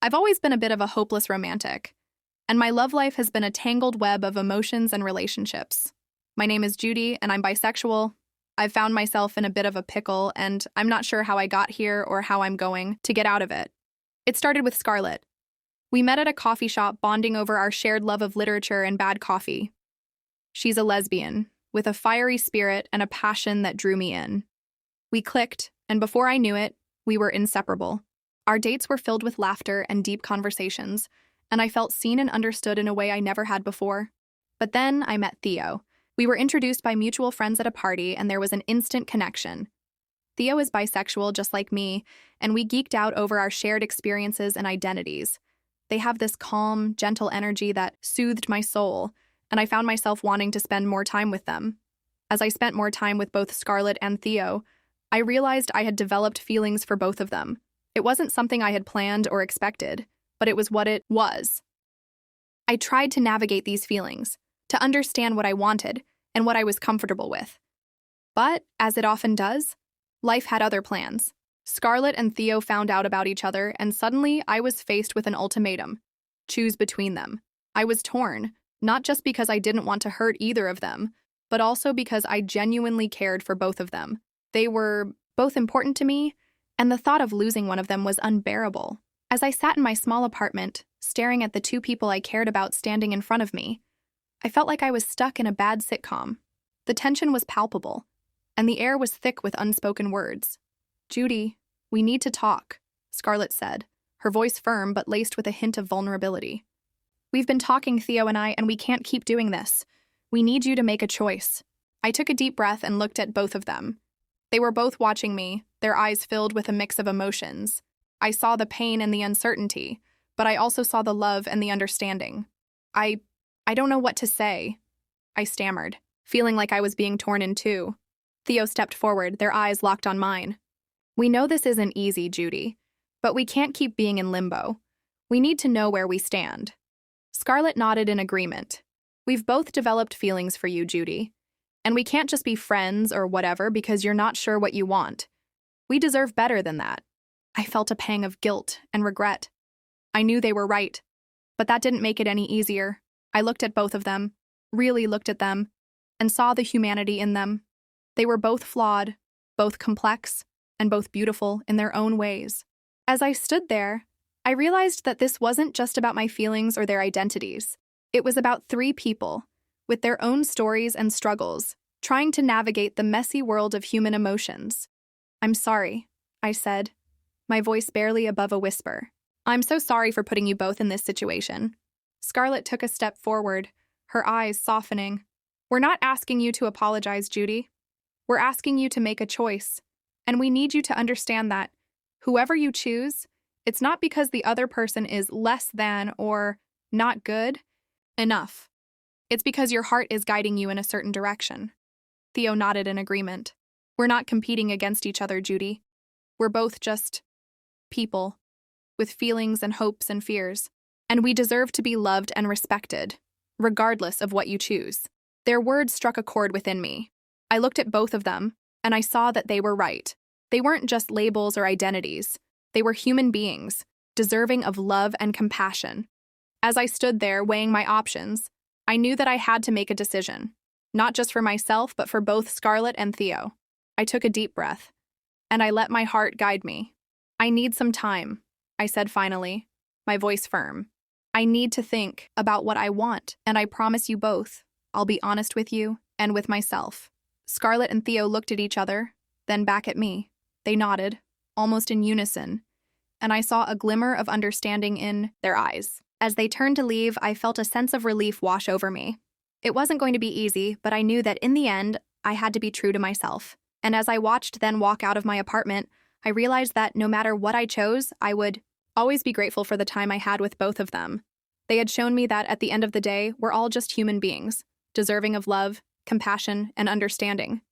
I've always been a bit of a hopeless romantic, and my love life has been a tangled web of emotions and relationships. My name is Judy, and I'm bisexual. I've found myself in a bit of a pickle, and I'm not sure how I got here or how I'm going to get out of it. It started with Scarlett. We met at a coffee shop, bonding over our shared love of literature and bad coffee. She's a lesbian, with a fiery spirit and a passion that drew me in. We clicked, and before I knew it, we were inseparable. Our dates were filled with laughter and deep conversations, and I felt seen and understood in a way I never had before. But then I met Theo. We were introduced by mutual friends at a party, and there was an instant connection. Theo is bisexual just like me, and we geeked out over our shared experiences and identities. They have this calm, gentle energy that soothed my soul, and I found myself wanting to spend more time with them. As I spent more time with both Scarlett and Theo, I realized I had developed feelings for both of them. It wasn't something I had planned or expected, but it was what it was. I tried to navigate these feelings, to understand what I wanted and what I was comfortable with. But, as it often does, life had other plans. Scarlett and Theo found out about each other, and suddenly I was faced with an ultimatum. Choose between them. I was torn, not just because I didn't want to hurt either of them, but also because I genuinely cared for both of them. They were both important to me, and the thought of losing one of them was unbearable. As I sat in my small apartment, staring at the two people I cared about standing in front of me, I felt like I was stuck in a bad sitcom. The tension was palpable, and the air was thick with unspoken words. "Judy, we need to talk," Scarlett said, her voice firm but laced with a hint of vulnerability. "We've been talking, Theo and I, and we can't keep doing this. We need you to make a choice." I took a deep breath and looked at both of them. They were both watching me, their eyes filled with a mix of emotions. I saw the pain and the uncertainty, but I also saw the love and the understanding. I don't know what to say," I stammered, feeling like I was being torn in two. Theo stepped forward, their eyes locked on mine. "We know this isn't easy, Judy, but we can't keep being in limbo. We need to know where we stand." Scarlett nodded in agreement. "We've both developed feelings for you, Judy. And we can't just be friends or whatever because you're not sure what you want. We deserve better than that." I felt a pang of guilt and regret. I knew they were right, but that didn't make it any easier. I looked at both of them, really looked at them, and saw the humanity in them. They were both flawed, both complex, and both beautiful in their own ways. As I stood there, I realized that this wasn't just about my feelings or their identities. It was about three people, with their own stories and struggles, trying to navigate the messy world of human emotions. "I'm sorry," I said, my voice barely above a whisper. "I'm so sorry for putting you both in this situation." Scarlett took a step forward, her eyes softening. "We're not asking you to apologize, Judy. We're asking you to make a choice, and we need you to understand that, whoever you choose, it's not because the other person is less than or not good enough. It's because your heart is guiding you in a certain direction." Theo nodded in agreement. "We're not competing against each other, Judy. We're both just people, with feelings and hopes and fears, and we deserve to be loved and respected, regardless of what you choose." Their words struck a chord within me. I looked at both of them, and I saw that they were right. They weren't just labels or identities. They were human beings, deserving of love and compassion. As I stood there weighing my options, I knew that I had to make a decision, not just for myself, but for both Scarlett and Theo. I took a deep breath, and I let my heart guide me. "I need some time," I said finally, my voice firm. "I need to think about what I want, and I promise you both, I'll be honest with you and with myself." Scarlett and Theo looked at each other, then back at me. They nodded, almost in unison, and I saw a glimmer of understanding in their eyes. As they turned to leave, I felt a sense of relief wash over me. It wasn't going to be easy, but I knew that in the end, I had to be true to myself. And as I watched them walk out of my apartment, I realized that no matter what I chose, I would always be grateful for the time I had with both of them. They had shown me that at the end of the day, we're all just human beings, deserving of love, compassion, and understanding.